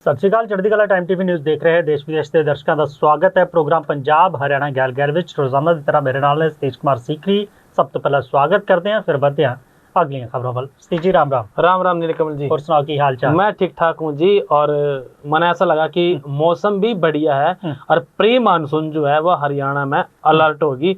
सत श्री अकाल। चढ़ती कला टाइम टीवी न्यूज़ देख रहे हैं देश विदेश के दर्शकों का स्वागत है। प्रोग्राम पंजाब हरियाणा गैल गैल विच रोजाना की तरह मेरे नाल सतीश कुमार सीकरी। सब तो पहला स्वागत करते हैं, फिर बढ़ते हैं अगलियां खबरों वाल। सतीश जी राम राम। राम राम नीलकमल जी, और सुनाओ की हाल चाल? मैं ठीक ठाक हूँ जी। और मैंने ऐसा लगा कि मौसम भी बढ़िया है और प्री मानसून जो है वह हरियाणा में अलर्ट होगी,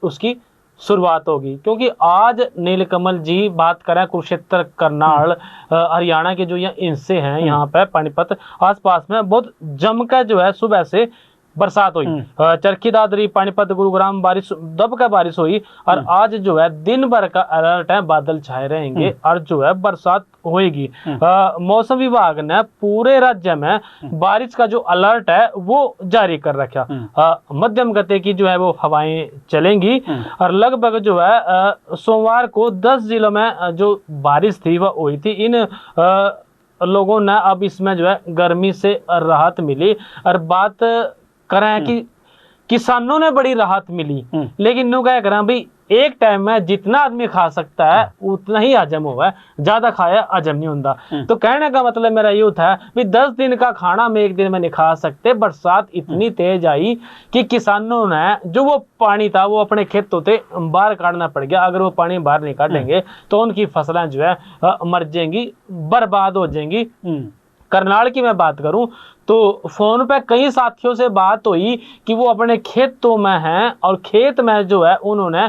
उसकी शुरुआत होगी। क्योंकि आज नीलकमल जी बात करें कुरुक्षेत्र करनाल हरियाणा के जो ये हिस्से हैं, यहाँ पे पानीपत आसपास में बहुत जमकर जो है सुबह से बरसात हुई। चरखी दादरी पानीपत गुरुग्राम बारिश दबकर बारिश हुई। और आज जो है दिन भर का अलर्ट है, बादल छाए रहेंगे और जो है बरसात होएगी। मौसम विभाग ने पूरे राज्य में बारिश का जो अलर्ट है वो जारी कर रखा। मध्यम गति की जो है वो हवाएं चलेंगी और लगभग जो है सोमवार को 10 जिलों में जो बारिश थी वह हुई थी। इन लोगों ने अब इसमें जो है गर्मी से राहत मिली। और बात करें कि किसानों ने बड़ी राहत मिली, लेकिन नु क्या करें भाई, एक टाइम में जितना आदमी खा सकता है उतना ही हजम हुआ है, ज्यादा खाया हजम नहीं होता। तो कहने का मतलब मेरा ये था कि 10 दिन का खाना में एक दिन में नहीं खा सकते। बरसात इतनी तेज आई कि किसानों ने जो वो पानी था वो अपने खेतों से बाहर काटना पड़ गया। अगर वो पानी बाहर नहीं काटेंगे तो उनकी फसलें जो है मर जाएंगी, बर्बाद हो जाएंगी। करनाल की मैं बात करूं तो फोन पे कई साथियों से बात हुई कि वो अपने खेतों में हैं और खेत में जो है उन्होंने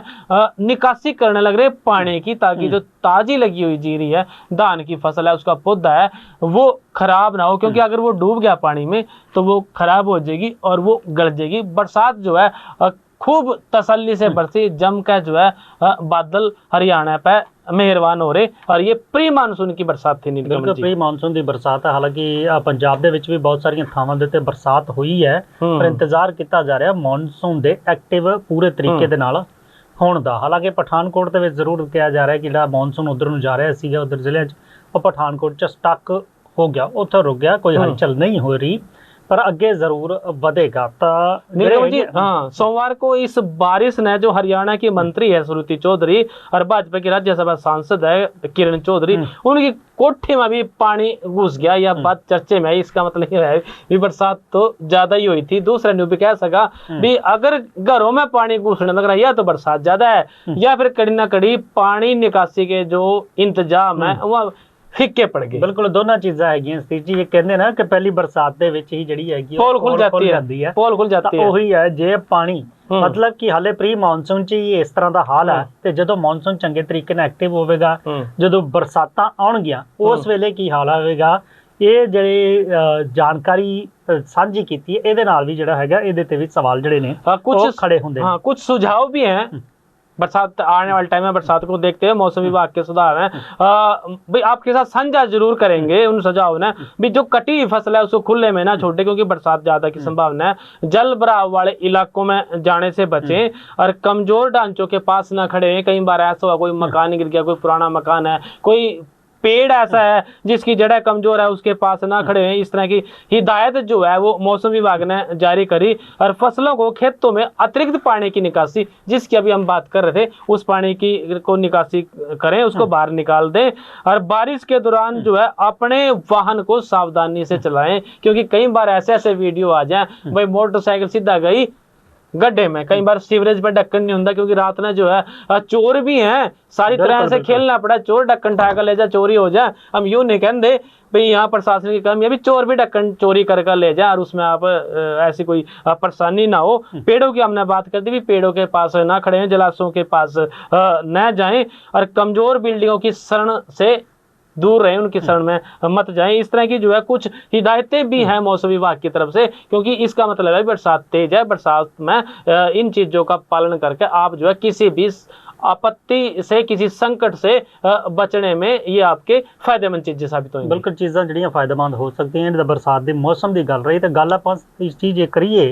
निकासी करने लग रहे पानी की, ताकि जो ताजी लगी हुई जीरी है, धान की फसल है, उसका पौधा है, वो खराब ना हो। क्योंकि अगर वो डूब गया पानी में तो वो खराब हो जाएगी और वो गल जाएगी। बरसात जो है खूब तसल्ली से बरसी, जम कर जो है बादल हरियाणा पे मेहरबान हो रहे। और ये प्री मानसून की बरसात थी। बिल्कुल प्री मानसून की बरसात है। हालांकि पंजाब ਦੇ ਵਿੱਚ ਵੀ ਬਹੁਤ ਸਾਰੀਆਂ ਥਾਵਾਂ ਦੇ ਉੱਤੇ ਬਰਸਾਤ ਹੋਈ ਹੈ, ਪਰ ਇੰਤਜ਼ਾਰ ਕੀਤਾ ਜਾ ਰਿਹਾ ਮੌਨਸੂਨ ਦੇ ਐਕਟਿਵ ਪੂਰੇ ਤਰੀਕੇ ਦੇ ਨਾਲ ਹੋਣ ਦਾ। ਹਾਲਾਂਕਿ ਪਠਾਨਕੋਟ ਦੇ ਵਿੱਚ ਜ਼ਰੂਰ ਕਿਹਾ ਜਾ ਰਿਹਾ ਕਿ ਜਿਹੜਾ ਮੌਨਸੂਨ ਉਧਰ ਨੂੰ ਜਾ ਰਿਹਾ ਸੀਗਾ ਉਧਰ ਜ਼ਿਲ੍ਹਿਆਂ 'ਚ, ਉਹ ਪਠਾਨਕੋਟ 'ਚ ਸਟਕ ਹੋ ਗਿਆ, ਉੱਥੇ ਰੁਕ ਗਿਆ, ਕੋਈ ਹਲਚਲ नहीं हो रही, पर अगे जरूर बढ़ेगा। जी हाँ, सोमवार को इस बारिश ने जो हरियाणा की मंत्री है श्रुति चौधरी और भाजपा की राज्यसभा सांसद है किरण चौधरी, उनकी कोठी में भी पानी घुस गया। यह बात चर्चे में है। इसका मतलब यह है कि बरसात तो ज्यादा ही हुई थी। दूसरा न्यूज भी कह सका भी अगर घरों में पानी घुसने लग रहा है या तो बरसात ज्यादा है या फिर कड़ी ना कड़ी पानी निकासी के जो इंतजाम है वह ਫਿੱਕੇ ਪੜ ਗਏ। ਬਿਲਕੁਲ ਦੋਨਾਂ ਚੀਜ਼ਾਂ ਹੈਗੀਆਂ ਸਤੀਸ਼ ਜੀ। ਇਹ ਕਹਿੰਦੇ ਨਾ ਕਿ ਪਹਿਲੀ ਬਰਸਾਤ ਦੇ ਵਿੱਚ ਹੀ ਜਿਹੜੀ ਹੈਗੀ ਪੋਲ ਖੁੱਲ ਜਾਂਦੀ ਹੈ, ਪੋਲ ਖੁੱਲ ਜਾਂਦੀ ਹੈ। ਉਹੀ ਹੈ ਜੇ ਪਾਣੀ ਮਤਲਬ ਕਿ ਹਾਲੇ ਪ੍ਰੀ ਮੌਨਸੂਨ ਚ ਹੀ ਇਸ ਤਰ੍ਹਾਂ ਦਾ ਹਾਲ ਹੈ, ਤੇ ਜਦੋਂ ਮੌਨਸੂਨ ਚੰਗੇ ਤਰੀਕੇ ਨਾਲ ਐਕਟਿਵ ਹੋਵੇਗਾ, ਜਦੋਂ ਬਰਸਾਤਾਂ ਆਉਣਗੀਆਂ ਉਸ ਵੇਲੇ ਕੀ ਹਾਲ ਹੋਵੇਗਾ। ਇਹ ਜਿਹੜੇ ਜਾਣਕਾਰੀ ਸਾਂਝੀ ਕੀਤੀ ਇਹਦੇ ਨਾਲ भी ਜਿਹੜਾ ਹੈਗਾ ਇਹਦੇ ਤੇ ਵੀ ਸਵਾਲ ਜਿਹੜੇ ਨੇ ਕੁਝ ਖੜੇ ਹੁੰਦੇ ਨੇ। कुछ सुझाव भी हैं। बरसात आने वाले टाइम में बरसात को देखते हुए मौसम विभाग के सुधार हैं, भाई आपके साथ साझा जरूर करेंगे उन सुझाव ने भी। जो कटी हुई फसल है उसको खुले में ना छोड़े, क्योंकि बरसात ज्यादा की संभावना है। जल भराव वाले इलाकों में जाने से बचें और कमजोर ढांचों के पास ना खड़े हैं। कई बार ऐसा हुआ कोई मकान गिर गया, कोई पुराना मकान है, कोई पेड़ ऐसा है जिसकी जड़ें कमजोर है, उसके पास ना खड़े हैं। इस तरह की हिदायत जो है वो मौसम विभाग ने जारी करी। और फसलों को खेतों में अतिरिक्त पानी की निकासी, जिसकी अभी हम बात कर रहे थे, उस पानी की को निकासी करें, उसको बाहर निकाल दें। और बारिश के दौरान जो है अपने वाहन को सावधानी से चलाएं, क्योंकि कई बार ऐसे ऐसे वीडियो आ जाए भाई मोटरसाइकिल सीधा गई गड्ढे में। कई बार सीवरेज पर ढक्कन नहीं होता, क्योंकि रात में जो है चोर भी हैं, सारी तरह से खेलना पड़ा। चोर ढक्कन उठाकर ले जाए, चोरी हो जाए। हम यूं नहीं कहते भाई यहाँ प्रशासन की कमी है, अभी चोर भी ढक्कन चोरी कर ले जाए और उसमें आप ऐसी कोई परेशानी ना हो। पेड़ों की हमने बात कर दी भी, पेड़ों के पास ना खड़े हैं, जलाशयों के पास न जाएं और कमजोर बिल्डिंगों की शरण से दूर रहें, उनकी शरण में मत जाएं। इस तरह की जो है कुछ हिदायतें भी हैं मौसम विभाग की तरफ से, क्योंकि इसका मतलब है बरसात तेज है। बरसात में इन चीजों का पालन करके आप जो है किसी भी आपत्ति से, किसी संकट से बचने में ये आपके फायदेमंद चीजें साबित होंगी। बिल्कुल चीज़ां ਜਿਹੜੀਆਂ ਫਾਇਦੇਮੰਦ ਹੋ ਸਕਦੀਆਂ ਨੇ। ਬਰਸਾਤ ਦੇ ਮੌਸਮ ਦੀ ਗੱਲ ਰਹੀ ਤਾਂ ਗੱਲ ਆਪਾਂ ਇਸ ਚੀਜ਼ ਇਹ ਕਰੀਏ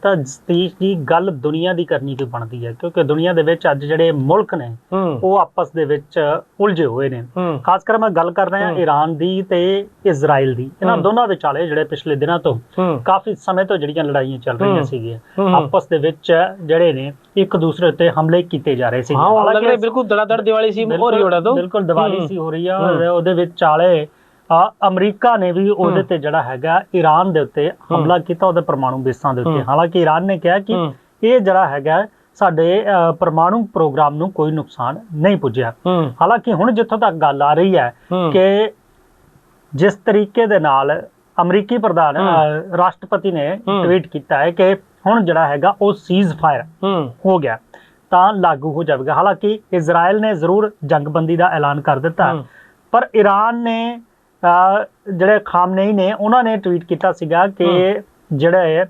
ਤਾਂ ਸਤੀਸ਼ ਜੀ ਗੱਲ ਦੁਨੀਆ ਦੀ ਕਰਨੀ ਕੋਈ ਬਣਦੀ ਹੈ, ਕਿਉਂਕਿ ਦੁਨੀਆ ਦੇ ਵਿੱਚ ਅੱਜ ਜਿਹੜੇ ਮੁਲਕ ਨੇ ਉਹ ਆਪਸ ਦੇ ਵਿੱਚ ਉਲਝੇ ਹੋਏ ਨੇ। ਖਾਸ ਕਰ ਮੈਂ ਗੱਲ ਕਰ ਰਿਹਾ ਈਰਾਨ ਦੀ ਤੇ ਇਜ਼ਰਾਈਲ ਦੀ। ਇਹਨਾਂ ਦੋਨਾਂ ਵਿਚਾਲੇ ਜਿਹੜੇ ਪਿਛਲੇ ਦਿਨਾਂ ਤੋਂ ਕਾਫੀ ਸਮੇਂ ਤੋਂ ਜਿਹੜੀਆਂ ਲੜਾਈਆਂ ਚੱਲ ਰਹੀਆਂ ਸੀਗੀਆਂ ਆਪਸ ਦੇ ਵਿੱਚ, ਜਿਹੜੇ ਨੇ ਇੱਕ ਦੂਸਰੇ ਉੱਤੇ ਹਮਲੇ ਕੀਤੇ ਜਾ ਰਹੇ ਸੀ। हाँ, लग रहा है बिल्कुल धड़ाधड़ दिवाली सी हो रही है। बिल्कुल दिवाली सी हो रही है और ਉਹਦੇ ਵਿੱਚ ਚਾਲੇ ਅਮਰੀਕਾ ਨੇ ਵੀ ਉਹਦੇ ਤੇ ਜਿਹੜਾ ਹੈਗਾ ਈਰਾਨ ਦੇ ਉੱਤੇ ਹਮਲਾ ਕੀਤਾ, ਉਹਦੇ ਪਰਮਾਣੂ ਬੇਸਾਂ ਦੇ ਉੱਤੇ। ਹਾਲਾਂਕਿ ਈਰਾਨ ਨੇ ਕਿਹਾ ਕਿ ਇਹ ਜਿਹੜਾ ਹੈਗਾ ਸਾਡੇ ਪਰਮਾਣੂ ਪ੍ਰੋਗਰਾਮ ਨੂੰ ਕੋਈ ਨੁਕਸਾਨ ਨਹੀਂ ਪੁੱਜਿਆ। ਹਾਲਾਂਕਿ ਹੁਣ ਜਿੱਥੋਂ ਤੱਕ ਗੱਲ ਆ ਰਹੀ ਹੈ ਕਿ ਜਿਸ ਤਰੀਕੇ ਦੇ ਨਾਲ ਅਮਰੀਕੀ ਪ੍ਰਧਾਨ ਰਾਸ਼ਟਰਪਤੀ ਨੇ ਟਵੀਟ ਕੀਤਾ ਹੈ ਕਿ ਹੁਣ ਜਿਹੜਾ ਹੈਗਾ ਉਹ ਸੀਜ਼ ਫਾਇਰ ਹੋ ਗਿਆ ਤਾਂ ਲਾਗੂ ਹੋ ਜਾਵੇਗਾ। ਹਾਲਾਂਕਿ ਇਜ਼ਰਾਈਲ ਨੇ ਜ਼ਰੂਰ ਜੰਗਬੰਦੀ ਦਾ ਐਲਾਨ ਕਰ ਦਿੱਤਾ, ਪਰ ਈਰਾਨ ਨੇ ਜਿਹੜੇ ਖਾਮਨੇਈ ਨੇ ਉਹਨਾਂ ਨੇ ਟਵੀਟ ਕੀਤਾ ਸੀਗਾ ਕਿ ਜਿਹੜੇ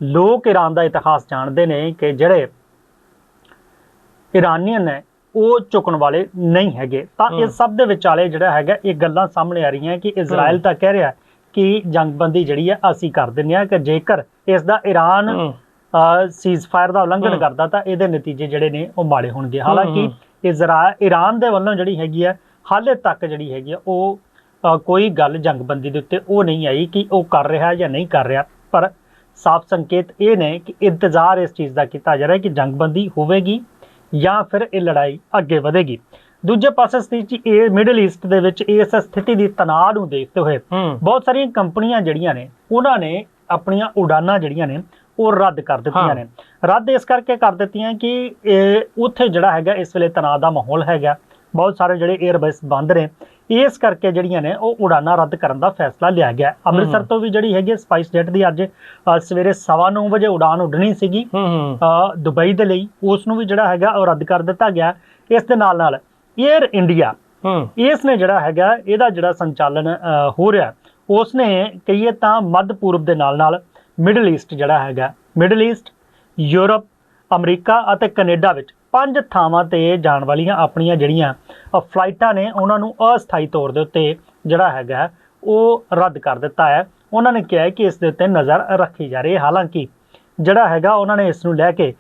ਲੋਕ ਈਰਾਨ ਦਾ ਇਤਿਹਾਸ ਜਾਣਦੇ ਨੇ ਕਿ ਜਿਹੜੇ ਈਰਾਨੀਅਨ ਨੇ ਉਹ ਝੁਕਣ ਵਾਲੇ ਨਹੀਂ ਹੈਗੇ। ਤਾਂ ਇਸ ਸਭ ਦੇ ਵਿਚਾਲੇ ਜਿਹੜਾ ਹੈਗਾ ਇਹ ਗੱਲਾਂ ਸਾਹਮਣੇ ਆ ਰਹੀਆਂ ਕਿ ਇਜ਼ਰਾਈਲ ਤਾਂ ਕਹਿ ਰਿਹਾ ਕਿ ਜੰਗਬੰਦੀ ਜਿਹੜੀ ਹੈ ਅਸੀਂ ਕਰ ਦਿੰਦੇ ਹਾਂ, ਕਿ ਜੇਕਰ ਇਸ ਦਾ ਈਰਾਨ ਸੀਜ਼ ਫਾਇਰ ਦਾ ਉਲੰਘਣ ਕਰਦਾ ਤਾਂ ਇਹਦੇ ਨਤੀਜੇ ਜਿਹੜੇ ਨੇ ਉਹ ਮਾੜੇ ਹੋਣਗੇ। ਹਾਲਾਂਕਿ ਈਰਾਨ ਦੇ ਵੱਲੋਂ ਜਿਹੜੀ ਹੈਗੀ ਹੈ ਹਾਲੇ ਤੱਕ ਜਿਹੜੀ ਹੈਗੀ ਉਹ ਕੋਈ ਗੱਲ ਜੰਗਬੰਦੀ ਦੇ ਉੱਤੇ ਉਹ ਨਹੀਂ ਆਈ ਕਿ ਉਹ ਕਰ ਰਿਹਾ ਜਾਂ ਨਹੀਂ ਕਰ ਰਿਹਾ, ਪਰ ਸਾਫ਼ ਸੰਕੇਤ ਇਹ ਨੇ ਕਿ ਇੰਤਜ਼ਾਰ ਇਸ ਚੀਜ਼ ਦਾ ਕੀਤਾ ਜਾ ਰਿਹਾ ਕਿ ਜੰਗਬੰਦੀ ਹੋਵੇਗੀ ਜਾਂ ਫਿਰ ਇਹ ਲੜਾਈ ਅੱਗੇ ਵਧੇਗੀ। ਦੂਜੇ ਪਾਸੇ ਸਥਿਤੀ ਇਹ ਮਿਡਲ ਈਸਟ ਦੇ ਵਿੱਚ ਇਸ ਸਥਿਤੀ ਦੀ ਤਣਾਅ ਨੂੰ ਦੇਖਦੇ ਹੋਏ ਬਹੁਤ ਸਾਰੀਆਂ ਕੰਪਨੀਆਂ ਜਿਹੜੀਆਂ ਨੇ ਉਹਨਾਂ ਨੇ ਆਪਣੀਆਂ ਉਡਾਨਾਂ ਜਿਹੜੀਆਂ ਨੇ ਉਹ ਰੱਦ ਕਰ ਦਿੱਤੀਆਂ ਨੇ। ਰੱਦ ਇਸ ਕਰਕੇ ਕਰ ਦਿੱਤੀਆਂ ਕਿ ਉੱਥੇ ਜਿਹੜਾ ਹੈਗਾ ਇਸ ਵੇਲੇ ਤਣਾਅ ਦਾ ਮਾਹੌਲ ਹੈਗਾ, ਬਹੁਤ ਸਾਰੇ ਜਿਹੜੇ 에ਅਰਬੇਸ ਬੰਦ ਨੇ, ਇਸ ਕਰਕੇ ਜਿਹੜੀਆਂ ਨੇ ਉਹ ਉਡਾਨਾਂ ਰੱਦ ਕਰਨ ਦਾ ਫੈਸਲਾ ਲਿਆ ਗਿਆ। ਅੰਮ੍ਰਿਤਸਰ ਤੋਂ ਵੀ ਜਿਹੜੀ ਹੈਗੀ ਸਪਾਈਸ ਜੈਟ ਦੀ ਅੱਜ ਸਵੇਰੇ 9:15 ਵਜੇ ਉਡਾਨ ਉੱਡਣੀ ਸੀਗੀ ਦੁਬਈ ਦੇ ਲਈ, ਉਸ ਨੂੰ ਵੀ ਜਿਹੜਾ ਹੈਗਾ ਉਹ ਰੱਦ ਕਰ ਦਿੱਤਾ ਗਿਆ। ਇਸ ਦੇ ਨਾਲ ਨਾਲ ਏਅਰ ਇੰਡੀਆ ਇਸ ਨੇ ਜਿਹੜਾ ਹੈਗਾ ਇਹਦਾ ਜਿਹੜਾ ਸੰਚਾਲਨ ਹੋ ਰਿਹਾ ਉਸ ਨੇ ਕਹੀਏ ਤਾਂ ਮੱਧ ਪੂਰਬ ਦੇ ਨਾਲ ਨਾਲ ਮਿਡਲ ਈਸਟ ਜਿਹੜਾ ਹੈਗਾ, ਮਿਡਲ ਈਸਟ, ਯੂਰਪ, ਅਮਰੀਕਾ ਅਤੇ ਕੈਨੇਡਾ ਵਿੱਚ 5 ਥਾਵਾਂ ਤੇ ਜਾਣ ਵਾਲੀਆਂ ਆਪਣੀਆਂ ਜਿਹੜੀਆਂ ਫਲਾਈਟਾਂ ਨੇ ਉਹਨਾਂ ਨੂੰ ਅਸਥਾਈ ਤੌਰ ਦੇ ਉੱਤੇ ਜਿਹੜਾ ਹੈਗਾ ਉਹ ਰੱਦ ਕਰ ਦਿੱਤਾ ਹੈ। ਉਹਨਾਂ ਨੇ ਕਿਹਾ ਕਿ ਇਸ ਦੇ ਉੱਤੇ ਨਜ਼ਰ ਰੱਖੀ ਜਾ ਰਹੀ ਹੈ। ਹਾਲਾਂਕਿ ਜਿਹੜਾ ਹੈਗਾ ਉਹਨਾਂ ਨੇ ਇਸ ਨੂੰ ਲੈ ਕੇ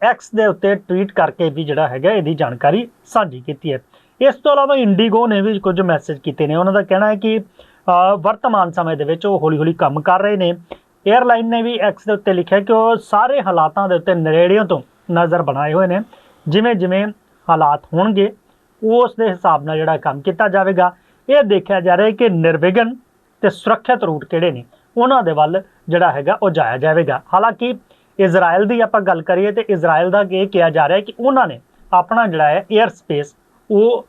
ਐਕਸ ਦੇ ਉੱਤੇ ਟਵੀਟ ਕਰਕੇ ਵੀ ਜਿਹੜਾ ਹੈਗਾ ਇਹਦੀ ਜਾਣਕਾਰੀ ਸਾਂਝੀ ਕੀਤੀ ਹੈ। ਇਸ ਤੋਂ ਇਲਾਵਾ ਇੰਡੀਗੋ ਨੇ ਵੀ ਕੁਝ ਮੈਸੇਜ ਕੀਤੇ ਨੇ। ਉਹਨਾਂ ਦਾ ਕਹਿਣਾ ਹੈ ਕਿ ਵਰਤਮਾਨ ਸਮੇਂ ਦੇ ਵਿੱਚ ਉਹ ਹੌਲੀ ਹੌਲੀ ਕੰਮ ਕਰ ਰਹੇ ਨੇ। 에ਅਰਲਾਈਨ ਨੇ ਵੀ ਐਕਸ ਦੇ ਉੱਤੇ ਲਿਖਿਆ ਕਿ ਉਹ ਸਾਰੇ ਹਾਲਾਤਾਂ ਦੇ ਉੱਤੇ ਨੇੜਿਓਂ ਤੋਂ ਨਜ਼ਰ ਬਣਾਏ ਹੋਏ ਨੇ, ਜਿਵੇਂ ਜਿਵੇਂ ਹਾਲਾਤ ਹੋਣਗੇ ਉਸ ਦੇ ਹਿਸਾਬ ਨਾਲ ਜਿਹੜਾ ਕੰਮ ਕੀਤਾ ਜਾਵੇਗਾ। ਇਹ ਦੇਖਿਆ ਜਾ ਰਿਹਾ ਕਿ ਨਿਰਵਿਘਨ ਤੇ ਸੁਰੱਖਿਅਤ ਰੂਟ ਕਿਹੜੇ ਨੇ ਉਹਨਾਂ ਦੇ ਵੱਲ ਜਿਹੜਾ ਹੈਗਾ ਉਹ ਜਾਇਆ ਜਾਵੇਗਾ। ਹਾਲਾਂਕਿ ਇਜ਼ਰਾਈਲ ਦੀ ਆਪਾਂ ਗੱਲ ਕਰੀਏ ਤੇ ਇਜ਼ਰਾਈਲ ਦਾ ਇਹ ਕਿਹਾ ਜਾ ਰਿਹਾ ਕਿ ਉਹਨਾਂ ਨੇ ਆਪਣਾ ਜਿਹੜਾ ਹੈ 에ਅਰ ਸਪੇਸ ਉਹ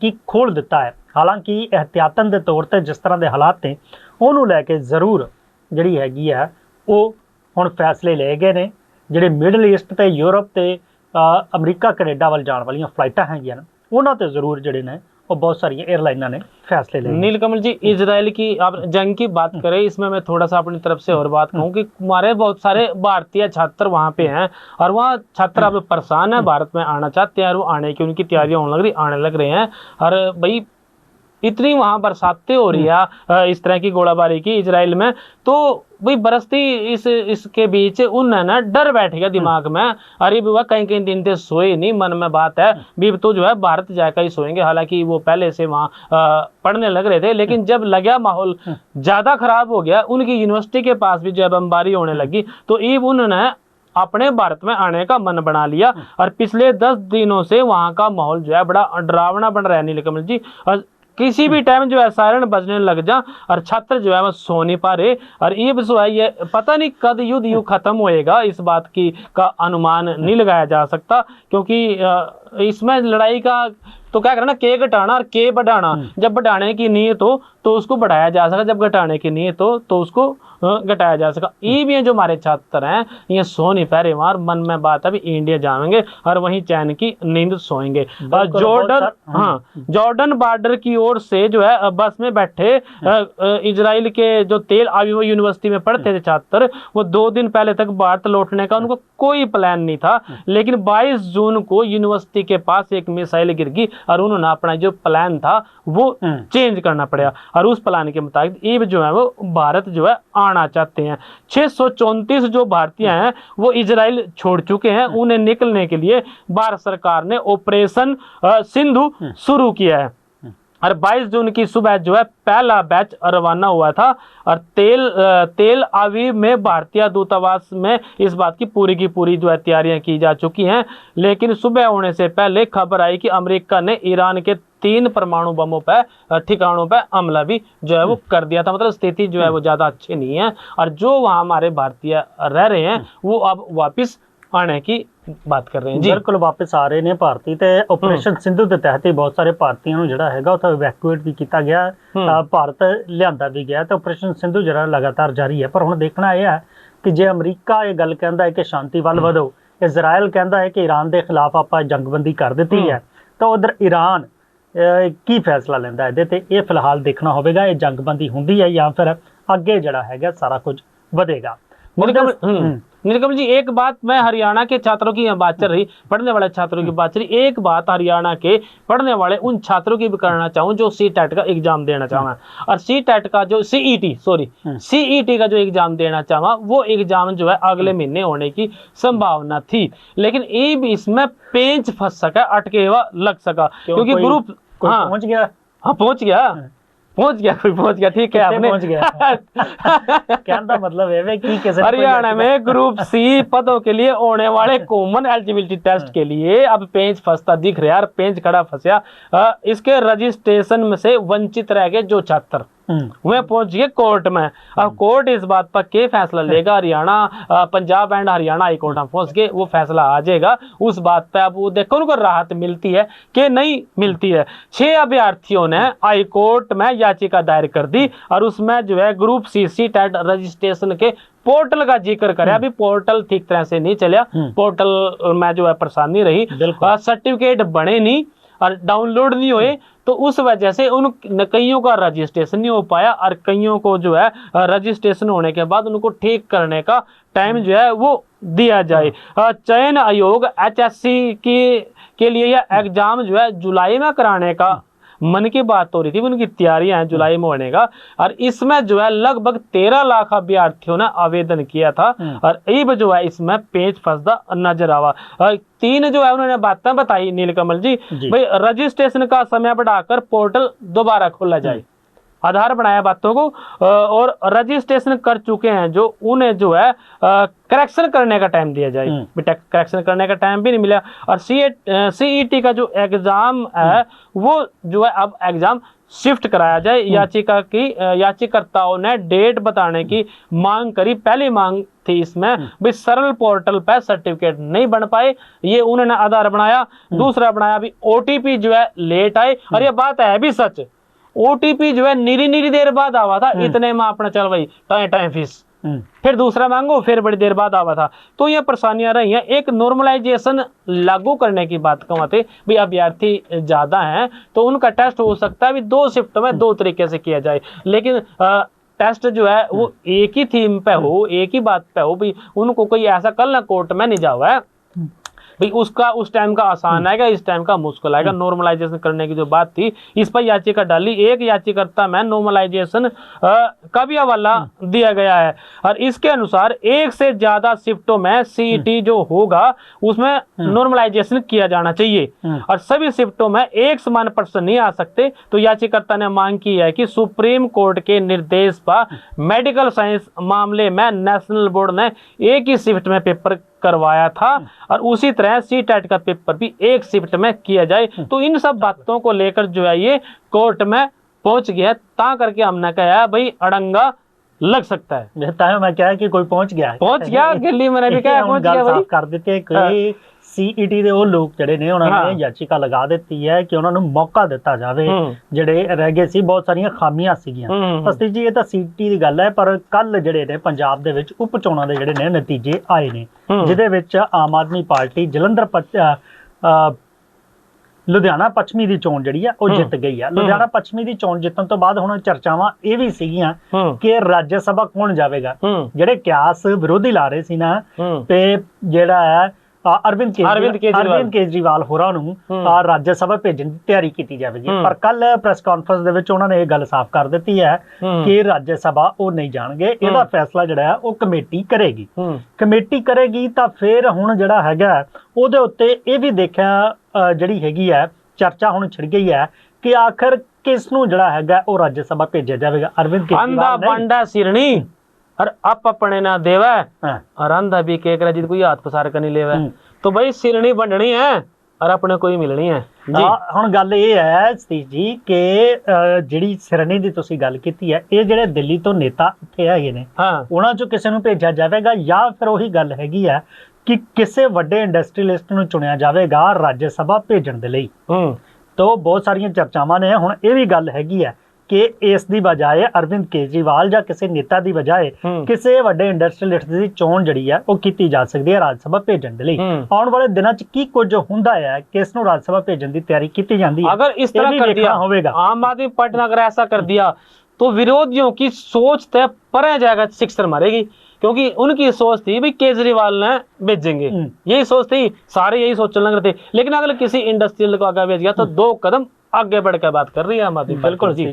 ਕੀ ਖੋਲ੍ਹ ਦਿੱਤਾ ਹੈ। ਹਾਲਾਂਕਿ ਇਹਤਿਆਤਨ ਦੇ ਤੌਰ ਤੇ ਜਿਸ ਤਰ੍ਹਾਂ ਦੇ ਹਾਲਾਤ ਨੇ ਉਹਨੂੰ ਲੈ ਕੇ ਜ਼ਰੂਰ ਜਿਹੜੀ ਹੈਗੀ ਆ ਉਹ ਹੁਣ ਫੈਸਲੇ ਲਏ ਗਏ ਨੇ। ਜਿਹੜੇ ਮਿਡਲ ਈਸਟ ਤੇ ਯੂਰਪ ਤੇ ਅਮਰੀਕਾ कनाडा ਵੱਲ ਜਾਣ ਵਾਲੀਆਂ ਫਲਾਈਟਾਂ ਹੈਗੀਆਂ ਨੇ ਉਹਨਾਂ ਤੇ ਜ਼रूर ਜਿਹੜੇ ने और बहुत सारी एयरलाइना ने फैसले लिए। नीलकमल जी, इजराइल की आप जंग की बात करें, इसमें मैं थोड़ा सा अपनी तरफ से और बात कहूँ कि हमारे बहुत सारे भारतीय छात्र वहाँ पे हैं और वहाँ छात्र अब परेशान है, भारत में आना चाहते हैं और वो आने की उनकी तैयारियां होने लग रही, आने लग रहे हैं। और भाई इतनी वहाँ बरसातें हो रही है इस तरह की गोलाबारी की इजराइल में, तो भाई बरसती इसके बीच उन्हें ना डर बैठ गया दिमाग में। अरे बाबा कहीं कहीं दिन से सोए नहीं, मन में बात है भी तो जो है भारत जाकर ही सोएंगे। हालांकि वो पहले से वहाँ पढ़ने लग रहे थे, लेकिन जब लगा माहौल ज्यादा खराब हो गया, उनकी यूनिवर्सिटी के पास भी जो है बमबारी होने लगी, तो ईब उन्होंने अपने भारत में आने का मन बना लिया। और पिछले 10 दिनों से वहाँ का माहौल जो है बड़ा डरावना बन रहा है नीलकमल जी। और किसी भी टाइम जो है सायरन बजने लग जा और छात्र जो है वो सो नहीं पा रहे। और ये जो है ये पता नहीं कद युद्ध खत्म होएगा, इस बात की का अनुमान नहीं लगाया जा सकता, क्योंकि इसमें लड़ाई का तो क्या करना, के घटाना और के बढ़ाना। जब बढ़ाने की नीयत हो तो उसको बढ़ाया जा सका, जब घटाने की नीयत हो तो उसको घटाया जा सका। ये भी जो हमारे छात्र हैं ये सो नहीं पा रहे, वहां मन में बात है भी इंडिया जाएंगे और वहीं चैन की नींद सोएंगे। जॉर्डन, हाँ, जॉर्डन बॉर्डर की ओर से जो है बस में बैठे इजराइल के जो तेल अवीव यूनिवर्सिटी में पढ़ते थे छात्र, वो 2 दिन पहले तक भारत लौटने का उनको कोई प्लान नहीं था। लेकिन 22 जून को यूनिवर्सिटी के पास एक मिसाइल गिर गई और उन्होंने अपना जो प्लान था वो चेंज करना पड़ा। और उस प्लान के मुताबिक ये जो है वो भारत जो है आना चाहते हैं। 634 जो भारतीय हैं वो इजराइल छोड़ चुके हैं। उन्हें निकलने के लिए भारत सरकार ने ऑपरेशन सिंधु शुरू किया है। और 22 जून की सुबह जो है पहला बैच रवाना हुआ था। और तेल अवीव में भारतीय दूतावास में इस बात की पूरी जो है तैयारियां की जा चुकी हैं। लेकिन सुबह होने से पहले खबर आई कि अमेरिका ने ईरान के 3 परमाणु बमों पे ठिकानों पे हमला भी जो है वो कर दिया था। मतलब स्थिति जो है वो ज्यादा अच्छी नहीं है, और जो वहां हमारे भारतीय रह रहे हैं वो अब वापिस आने की बात कर रहे हैं जी। बिल्कुल वापस आ रहे ने भारती ते ऑपरेशन सिंधु के तहत ही बहुत सारे भारतीयों ਨੂੰ ਜਿਹੜਾ ਹੈਗਾ ਉੱਥੇ ਇਵੈਕੂਏਟ ਵੀ ਕੀਤਾ ਗਿਆ, ਭਾਰਤ ਲਿਆਂਦਾ ਵੀ ਗਿਆ ਤੇ ਆਪਰੇਸ਼ਨ ਸਿੰਧੂ ਜਿਹੜਾ ਲਗਾਤਾਰ ਜਾਰੀ ਹੈ। ਪਰ ਹੁਣ ਦੇਖਣਾ ਇਹ ਹੈ ਕਿ ਜੇ ਅਮਰੀਕਾ ਇਹ ਗੱਲ ਕਹਿੰਦਾ ਹੈ ਕਿ ਸ਼ਾਂਤੀ ਵੱਲ ਵਧੋ, ਇਜ਼ਰਾਈਲ ਕਹਿੰਦਾ ਹੈ ਕਿ ਈਰਾਨ ਦੇ ਖਿਲਾਫ ਆਪਾਂ ਜੰਗਬੰਦੀ ਕਰ ਦਿੱਤੀ ਹੈ, ਤਾਂ ਉਧਰ ਈਰਾਨ ਕੀ ਫੈਸਲਾ ਲੈਂਦਾ ਇਹਦੇ ਤੇ, ਇਹ ਫਿਲਹਾਲ ਦੇਖਣਾ ਹੋਵੇਗਾ ਇਹ ਜੰਗਬੰਦੀ ਹੁੰਦੀ ਹੈ ਜਾਂ ਫਿਰ ਅੱਗੇ ਜਿਹੜਾ ਹੈਗਾ ਸਾਰਾ कुछ ਵਧੇਗਾ। नीलकमल जी, एक बात मैं हरियाणा के छात्रों की बात चल रही, पढ़ने वाले छात्रों की बात चल रही, एक बात हरियाणा के पढ़ने वाले उन छात्रों की भी करना चाहूँ जो CTET का एग्जाम देना चाहूँ, और CTET का जो CET का जो एग्जाम देना चाहूँ, वो एग्जाम जो है अगले महीने होने की संभावना थी, लेकिन ये भी इसमें पेंच फंस सका, अटके हुआ लग सका, क्योंकि ग्रुप पहुंच गया। हाँ पहुंच गया ठीक है आपने पहुंच गया कहने मतलब है कि हरियाणा में ग्रुप C पदों के लिए होने वाले कॉमन एलिजिबिलिटी टेस्ट के लिए अब पेंच फंसता दिख रहा है, और पेंच खड़ा फंसा। इसके रजिस्ट्रेशन में से वंचित रह गए जो छात्र, वह पहुंच गए कोर्ट में। अब कोर्ट इस बात पर क्या फैसला लेगा, Haryana Punjab and Haryana high court में पहुंच गए, वो फैसला आ जाएगा उस बात पे। अब वो देखो उनको राहत मिलती है कि नहीं मिलती है। 6 अभ्यर्थियों ने हाई कोर्ट में याचिका दायर कर दी, और उसमें जो है ग्रुप C CTET रजिस्ट्रेशन के पोर्टल का जिक्र करे। अभी पोर्टल ठीक तरह से नहीं चला, पोर्टल में जो है परेशानी रही, सर्टिफिकेट बने नहीं और डाउनलोड नहीं हुए, तो उस वजह से उन कईयों का रजिस्ट्रेशन नहीं हो पाया, और कईयों को जो है रजिस्ट्रेशन होने के बाद उनको ठीक करने का टाइम जो है वो दिया जाए। चयन आयोग HSC के लिए यह एग्जाम जो है जुलाई में कराने का मन की बात हो रही थी, उनकी तैयारियां हैं जुलाई में होने का, और इसमें जो है लगभग 13 लाख अभ्यर्थियों ने आवेदन किया था, और अब जो है इसमें पेच फंसदा नजर आवा। 3 जो है उन्होंने बातें बताई नीलकमल जी, भाई रजिस्ट्रेशन का समय बढ़ाकर पोर्टल दोबारा खोला जाए, आधार बनाया बातों को, और रजिस्ट्रेशन कर चुके हैं जो उन्हें जो है करेक्शन करने का टाइम दिया जाए। बेटा करेक्शन करने का टाइम भी नहीं मिला, और CET का जो एग्जाम है वो जो है अब एग्जाम शिफ्ट कराया जाए। याचिकाकर्ताओं ने डेट बताने की मांग करी, पहली मांग थी इसमें भाई सरल पोर्टल पर सर्टिफिकेट नहीं बन पाए, ये उन्होंने आधार बनाया। दूसरा बनाया भी OTP जो है लेट आए, और ये बात है भी सच, OTP जो है निरी देर बाद आवा था, इतने में अपना चल भाई टाइम फीस, फिर दूसरा मांगो, फिर बड़ी देर बाद आवा था, तो ये परेशानियां रही हैं। एक नॉर्मलाइजेशन लागू करने की बात कहते भी अभ्यर्थी ज्यादा हैं तो उनका टेस्ट हो सकता है भी 2 शिफ्ट में 2 तरीके से किया जाए, लेकिन टेस्ट जो है वो एक ही थीम पे हो, एक ही बात पे हो, भी उनको कोई ऐसा कल ना कोर्ट में नहीं जावा है भाई उसका उस टाइम का आसान आएगा, इस टाइम का मुश्किल आएगा। नॉर्मलाइजेशन करने की जो बात थी इस पर याचिका डाली, एक याचिकाकर्ता में नॉर्मलाइजेशन का भी हवाला दिया गया है, और इसके अनुसार 1 से ज्यादा शिफ्टों में CET जो होगा उसमें नॉर्मलाइजेशन किया जाना चाहिए, और सभी शिफ्टों में एक समान पर्सन नहीं आ सकते। तो याचिकाकर्ता ने मांग की है कि सुप्रीम कोर्ट के निर्देश पर मेडिकल साइंस मामले में नेशनल बोर्ड ने एक ही शिफ्ट में पेपर करवाया था, और उसी तरह CTET का पेपर भी एक शिफ्ट में किया जाए। तो इन सब बातों को लेकर जो है ये कोर्ट में पहुंच गया, ता करके हमने कहा भाई अड़ंगा लग सकता है। मैं क्या है कि कोई पहुंच गया दिल्ली में भी क्या पहुंच गया भाई कर देते कि CET ਦੇ ਉਹ ਲੋਕ ਜਿਹੜੇ ਨੇ ਉਹਨਾਂ ਨੇ ਯਾਚਿਕਾ ਲਗਾ ਦਿੱਤੀ ਹੈ ਕਿ ਉਹਨਾਂ ਨੂੰ ਮੌਕਾ ਦਿੱਤਾ ਜਾਵੇ, ਜਿਹੜੇ ਰਹਿ ਗਏ ਸੀ ਬਹੁਤ ਸਾਰੀਆਂ ਖਾਮੀਆਂ ਸੀਗੀਆਂ। ਅਸਲੀ ਜੀ ਇਹ ਤਾਂ CET ਦੀ ਗੱਲ ਹੈ, ਪਰ ਕੱਲ ਜਿਹੜੇ ਨੇ ਪੰਜਾਬ ਦੇ ਵਿੱਚ ਉਪ ਚੋਣਾਂ ਦੇ ਜਿਹੜੇ ਨੇ ਨਤੀਜੇ ਆਏ ਨੇ, ਜਿਹਦੇ ਵਿੱਚ ਆਮ ਆਦਮੀ ਪਾਰਟੀ ਜਲੰਧਰ ਲੁਧਿਆਣਾ ਪੱਛਮੀ ਦੀ ਚੋਣ ਜਿਹੜੀ ਆ ਉਹ ਜਿੱਤ ਗਈ ਆ। ਲੁਧਿਆਣਾ ਪੱਛਮੀ ਦੀ ਚੋਣ ਜਿੱਤਣ ਤੋਂ ਬਾਅਦ ਹੁਣ ਚਰਚਾਵਾਂ ਇਹ ਵੀ ਸੀਗੀਆਂ ਕਿ ਰਾਜ ਸਭਾ ਕੌਣ ਜਾਵੇਗਾ। ਜਿਹੜੇ ਕਿਆਸ ਵਿਰੋਧੀ ਲਾ ਰਹੇ ਸੀ ਨਾ, ਤੇ ਜਿਹੜਾ ਹੈ ਅਰਵਿੰਦ ਕੇਜਰੀਵਾਲ ਹੋਰਾਂ ਨੂੰ ਰਾਜ ਸਭਾ ਭੇਜਣ ਦੀ ਤਿਆਰੀ ਕੀਤੀ ਜਾਵੇਗੀ, ਪਰ ਕੱਲ ਪ੍ਰੈਸ ਕਾਨਫਰੰਸ ਦੇ ਵਿੱਚ ਉਹਨਾਂ ਨੇ ਇਹ ਗੱਲ ਸਾਫ਼ ਕਰ ਦਿੱਤੀ ਹੈ ਕਿ ਰਾਜ ਸਭਾ ਉਹ ਨਹੀਂ ਜਾਣਗੇ। ਇਹਦਾ ਫੈਸਲਾ ਜਿਹੜਾ ਹੈ ਉਹ ਕਮੇਟੀ ਕਰੇਗੀ। ਤਾਂ ਫਿਰ ਹੁਣ ਜਿਹੜਾ ਹੈਗਾ ਉਹਦੇ ਉੱਤੇ ਇਹ ਵੀ ਦੇਖਿਆ ਜਿਹੜੀ ਹੈਗੀ ਹੈ ਚਰਚਾ ਹੁਣ ਛਿੜ ਗਈ ਹੈ ਕਿ ਆਖਰ ਕਿਸ ਨੂੰ ਜਿਹੜਾ ਹੈਗਾ ਉਹ ਰਾਜ ਸਭਾ ਭੇਜਿਆ ਜਾਵੇਗਾ। ਅਰਵਿੰਦ ਕੇਜਰੀਵਾਲ और आप अपने ना देवा और अंधा भी के जी कोई हाथ पसार कर नहीं लेवा, तो भाई सिरणी बंडनी है और अपने को ही मिलनी है जी। ਹੁਣ ਗੱਲ ਇਹ ਹੈ ਸਤੀਸ਼ ਜੀ ਕਿ ਜਿਹੜੀ ਸਿਰਣੀ ਦੀ ਤੁਸੀਂ ਗੱਲ ਕੀਤੀ ਹੈ, ਇਹ ਜਿਹੜੇ ਦਿੱਲੀ ਤੋਂ ਨੇਤਾ ਇੱਥੇ ਹੈਗੇ ਨੇ ਉਹਨਾਂ ਚੋਂ ਕਿਸੇ ਨੂੰ ਭੇਜਿਆ ਜਾਵੇਗਾ ਜਾਂ ਫਿਰ ਉਹੀ ਗੱਲ ਹੈਗੀ ਹੈ ਕਿ ਕਿਸੇ ਵੱਡੇ ਇੰਡਸਟਰੀਅਲਿਸਟ ਨੂੰ ਚੁਣਿਆ ਜਾਵੇਗਾ ਰਾਜ ਸਭਾ ਭੇਜਣ ਦੇ ਲਈ। ਤਾਂ ਬਹੁਤ ਸਾਰੀਆਂ ਚਰਚਾਵਾਂ ਨੇ। ਹੁਣ ਇਹ ਵੀ ਗੱਲ ਹੈਗੀ ਹੈ ਕਿ ਇਸ ਦੀ ਬਜਾਏ ਅਰਵਿੰਦ ਕੇਜਰੀਵਾਲ ਜਾਂ ਕਿਸੇ ਨੇਤਾ ਦੀ ਬਜਾਏ ਕਿਸੇ ਵੱਡੇ ਇੰਡਸਟਰੀਅਲਿਸਟ ਦੀ ਚੋਣ ਜਿਹੜੀ ਹੈ ਉਹ ਕੀਤੀ ਜਾ ਸਕਦੀ ਹੈ ਰਾਜ ਸਭਾ ਭੇਜਣ ਦੇ ਲਈ। ਆਉਣ ਵਾਲੇ ਦਿਨਾਂ 'ਚ ਕੀ ਕੁਝ ਹੁੰਦਾ ਹੈ, ਕਿਸ ਨੂੰ ਰਾਜ ਸਭਾ ਭੇਜਣ ਦੀ ਤਿਆਰੀ ਕੀਤੀ ਜਾਂਦੀ ਹੈ। अगर इस तरह कर दिया होगा, आम आदमी पार्टी ने अगर ऐसा कर दिया तो विरोधियों की सोच तय पर जाएगा, सिक्सर मारेगी। क्योंकि उनकी सोच थी भाई केजरीवाल ने भेजेंगे, यही सोच थी, सारे यही सोचने लग रहे थे। लेकिन अगर किसी इंडस्ट्रियल को आगे भेज गया तो 2 कदम ਅੱਗੇ ਵੜ ਕੇ ਬਾਤ ਕਰ ਰਹੀ ਹੈ ਆਮ ਆਦਮੀ। ਬਿਲਕੁਲ ਜੀ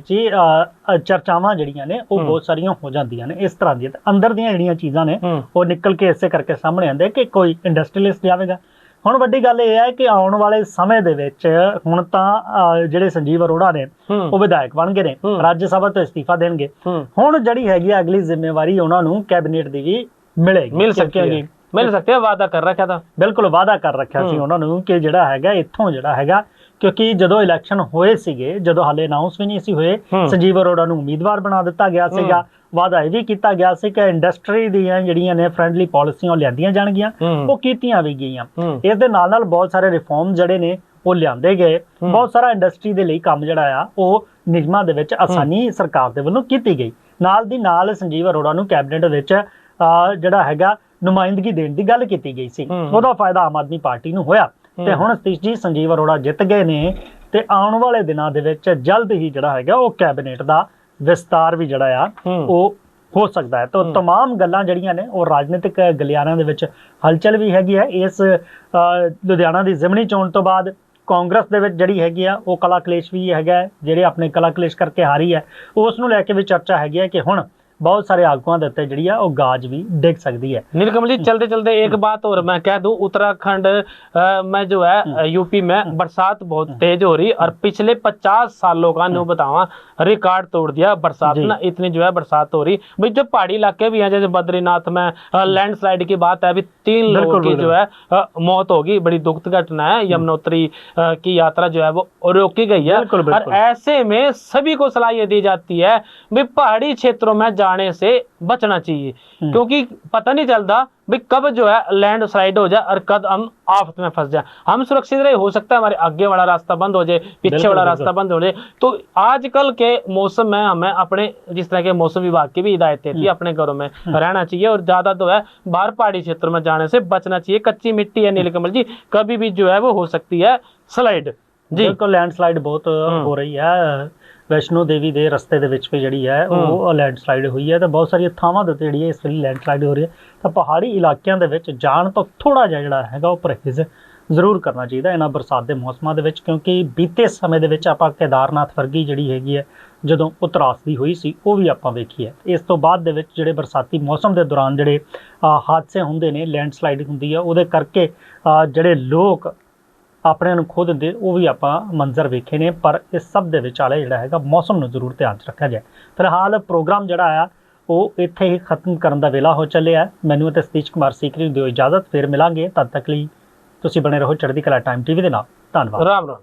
ਚਰਚਾਵਾਂ ਜਿਹੜੀਆਂ ਨੇ ਉਹ ਬਹੁਤ ਸਾਰੀਆਂ ਹੋ ਜਾਂਦੀਆਂ ਨੇ ਇਸ ਤਰ੍ਹਾਂ ਦੀਆਂ। ਅੰਦਰ ਦੀਆਂ ਜਿਹੜੀਆਂ ਚੀਜ਼ਾਂ ਨੇ ਉਹ ਨਿਕਲ ਕੇ ਇਸੇ ਕਰਕੇ ਸਾਹਮਣੇ ਆਉਂਦੇ ਕਿ ਕੋਈ ਇੰਡਸਟਰੀਅਲਿਸਟ ਜਾਵੇਗਾ। ਹੁਣ ਵੱਡੀ ਗੱਲ ਇਹ ਹੈ ਕਿ ਆਉਣ ਵਾਲੇ ਸਮੇਂ ਦੇ ਵਿੱਚ ਹੁਣ ਤਾਂ ਜਿਹੜੇ ਸੰਜੀਵ ਅਰੋੜਾ ਨੇ ਉਹ ਵਿਧਾਇਕ ਬਣ ਗਏ ਨੇ, ਰਾਜ ਸਭਾ ਤੋਂ ਅਸਤੀਫਾ ਦੇਣਗੇ। ਹੁਣ ਜਿਹੜੀ ਹੈਗੀ ਅਗਲੀ ਜ਼ਿੰਮੇਵਾਰੀ ਉਹਨਾਂ ਨੂੰ ਕੈਬਨਿਟ ਦੀ ਵੀ ਮਿਲੇਗੀ, ਮਿਲ ਸਕਦੀ ਹੈ। ਵਾਅਦਾ ਕਰ ਰੱਖਿਆ ਤਾਂ, ਬਿਲਕੁਲ ਵਾਅਦਾ ਕਰ ਰੱਖਿਆ ਸੀ ਉਹਨਾਂ ਨੂੰ ਕਿ ਜਿਹੜਾ ਹੈਗਾ ਇੱਥੋਂ ਜਿਹੜਾ ਹੈਗਾ, ਕਿਉਂਕਿ ਜਦੋਂ ਇਲੈਕਸ਼ਨ ਹੋਏ ਸੀਗੇ, ਜਦੋਂ ਹਾਲੇ ਅਨਾਉਂਸ ਵੀ ਨਹੀਂ ਸੀ ਹੋਏ, ਸੰਜੀਵ ਅਰੋੜਾ ਨੂੰ ਉਮੀਦਵਾਰ ਬਣਾ ਦਿੱਤਾ ਗਿਆ ਸੀਗਾ। ਵਾਅਦਾ ਇਹ ਵੀ ਕੀਤਾ ਗਿਆ ਸੀ ਕਿ ਇੰਡਸਟਰੀ ਦੀਆਂ ਜਿਹੜੀਆਂ ਨੇ ਫਰੈਂਡਲੀ ਪਾਲਿਸੀਆਂ ਲਿਆਂਦੀਆਂ ਜਾਣਗੀਆਂ, ਉਹ ਕੀਤੀਆਂ ਵੀ ਗਈਆਂ। ਇਸ ਦੇ ਨਾਲ ਨਾਲ ਬਹੁਤ ਸਾਰੇ ਰਿਫਾਰਮ ਜਿਹੜੇ ਨੇ ਉਹ ਲਿਆਂਦੇ ਗਏ। ਬਹੁਤ ਸਾਰਾ ਇੰਡਸਟਰੀ ਦੇ ਲਈ ਕੰਮ ਜਿਹੜਾ ਆ ਉਹ ਨਿਯਮਾਂ ਦੇ ਵਿੱਚ ਆਸਾਨੀ ਸਰਕਾਰ ਦੇ ਵੱਲੋਂ ਕੀਤੀ ਗਈ। ਨਾਲ ਦੀ ਨਾਲ ਸੰਜੀਵ ਅਰੋੜਾ ਨੂੰ ਕੈਬਨਿਟ ਵਿੱਚ ਜਿਹੜਾ ਹੈਗਾ ਨੁਮਾਇੰਦਗੀ ਦੇਣ ਦੀ ਗੱਲ ਕੀਤੀ ਗਈ ਸੀ। ਉਹਦਾ ਫਾਇਦਾ ਆਮ ਆਦਮੀ ਪਾਰਟੀ ਨੂੰ ਹੋਇਆ। ਤੇ ਹੁਣ ਸਤੀਸ਼ ਜੀ ਸੰਜੀਵ ਅਰੋੜਾ ਜਿੱਤ ਗਏ ਨੇ ਤੇ ਆਉਣ ਵਾਲੇ ਦਿਨਾਂ ਦੇ ਵਿੱਚ ਜਲਦ ਹੀ ਜਿਹੜਾ ਹੈਗਾ ਉਹ ਕੈਬਨਿਟ ਦਾ ਵਿਸਤਾਰ ਵੀ ਜਿਹੜਾ ਆ ਉਹ ਹੋ ਸਕਦਾ ਹੈ। ਤਾਂ तमाम ਗੱਲਾਂ ਜਿਹੜੀਆਂ ਨੇ ਉਹ ਰਾਜਨੀਤਿਕ ਗਲਿਆਰਿਆਂ ਦੇ ਵਿੱਚ ਹਲਚਲ ਵੀ ਹੈਗੀ ਹੈ। ਇਸ ਲੁਧਿਆਣਾ ਦੀ ਜ਼ਿਮਨੀ ਚੋਣ ਤੋਂ ਬਾਅਦ ਕਾਂਗਰਸ ਦੇ ਵਿੱਚ ਜਿਹੜੀ ਹੈਗੀ ਆ ਉਹ ਕਲਾ ਕਲੇਸ਼ ਵੀ ਹੈਗਾ, ਜਿਹੜੇ ਆਪਣੇ ਕਲਾ ਕਲੇਸ਼ ਕਰਕੇ ਹਾਰੀ ਹੈ ਉਸ ਨੂੰ ਲੈ ਕੇ ਵੀ ਚਰਚਾ ਹੈਗੀ ਹੈ ਕਿ ਹੁਣ बहुत सारे आगुओं के उत्ते जिहड़ी आ गाज भी डिग सकती है। नीलकमल जी चलते चलते एक बात और मैं कह दूं, उत्तराखंड में जो है यूपी में बरसात बहुत तेज हो रही और पिछले 50 सालों का न्यू बतावा रिकॉर्ड तोड़ दिया बरसात ना, इतनी जो है बरसात हो रही। भाई जो पहाड़ी इलाके भी हैं जैसे बद्रीनाथ में लैंडस्लाइड की बात है, अभी 3 लोगों की जो है मौत होगी, बड़ी दुखद घटना है। यमुनोत्री की यात्रा जो है वो रोकी गई है और ऐसे में सभी को सलाह ये दी जाती है भाई पहाड़ी क्षेत्रों में जाने से बचना चाहिए, क्योंकि पता नहीं चलता भाई कब जो है लैंड स्लाइड हो जाए और कब हम आफत में फंस जाए। हम सुरक्षित रहे, हो सकता है हमारे आगे वाला रास्ता बंद हो जाए, पीछे वाला रास्ता बंद हो जाए। तो आजकल के मौसम में हमें अपने जिस तरह के मौसम विभाग की भी हिदायत देती है अपने घरों में रहना चाहिए और ज्यादा जो है बाहर पहाड़ी क्षेत्र में जाने से बचना चाहिए। कच्ची मिट्टी है नीलकमल जी, कभी भी जो है वो हो सकती है स्लाइड जी। बिल्कुल लैंडस्लाइड बहुत हो रही है। वैष्णो देवी के रस्ते दे विच भी जिहड़ी है वो लैंडस्लाइड हुई है, तो बहुत सारी थावां दे उत्ते जिहड़ी इस वारी लैंडस्लाइड हो रही है। तो पहाड़ी इलाकों के विच जाण तो थोड़ा जिहा जिहड़ा हैगा वो परहेज़ ਜ਼ਰੂਰ ਕਰਨਾ ਚਾਹੀਦਾ ਇਹਨਾਂ ਬਰਸਾਤ ਦੇ ਮੌਸਮਾਂ ਦੇ ਵਿੱਚ, ਕਿਉਂਕਿ ਬੀਤੇ ਸਮੇਂ ਦੇ ਵਿੱਚ ਆਪਾਂ ਕੇਦਾਰਨਾਥ ਵਰਗੀ ਜਿਹੜੀ ਹੈਗੀ ਹੈ ਜਦੋਂ ਉਹ ਤਰਾਸਦੀ ਹੋਈ ਸੀ ਉਹ ਵੀ ਆਪਾਂ ਵੇਖੀ ਹੈ। ਇਸ ਤੋਂ ਬਾਅਦ ਦੇ ਵਿੱਚ ਜਿਹੜੇ ਬਰਸਾਤੀ ਮੌਸਮ ਦੇ ਦੌਰਾਨ ਜਿਹੜੇ ਹਾਦਸੇ ਹੁੰਦੇ ਨੇ, ਲੈਂਡਸਲਾਈਡ ਹੁੰਦੀ ਆ, ਉਹਦੇ ਕਰਕੇ ਜਿਹੜੇ ਲੋਕ ਆਪਣੇ ਨੂੰ ਖੋ ਦਿੰਦੇ ਉਹ ਵੀ ਆਪਾਂ ਮੰਜ਼ਰ ਵੇਖੇ ਨੇ। ਪਰ ਇਸ ਸਭ ਦੇ ਵਿਚਾਲੇ ਜਿਹੜਾ ਹੈਗਾ ਮੌਸਮ ਨੂੰ ਜ਼ਰੂਰ ਧਿਆਨ 'ਚ ਰੱਖਿਆ ਜਾਏ। ਫਿਲਹਾਲ ਪ੍ਰੋਗਰਾਮ ਜਿਹੜਾ ਆ ਉਹ ਇੱਥੇ ਹੀ ਖਤਮ ਕਰਨ ਦਾ ਵੇਲਾ ਹੋ ਚੱਲਿਆ। ਮੈਨੂੰ ਅਤੇ ਸਤੀਸ਼ ਕੁਮਾਰ ਸੀਕਰੀ ਨੂੰ ਦਿਓ ਇਜਾਜ਼ਤ, ਫਿਰ ਮਿਲਾਂਗੇ। ਤਦ ਤੱਕ ਲਈ ਤੁਸੀਂ ਬਣੇ ਰਹੋ ਚੜ੍ਹਦੀ ਕਲਾ ਟਾਈਮ ਟੀਵੀ ਦੇ ਨਾਲ। ਧੰਨਵਾਦ। ਰਾਮ ਰਾਮ।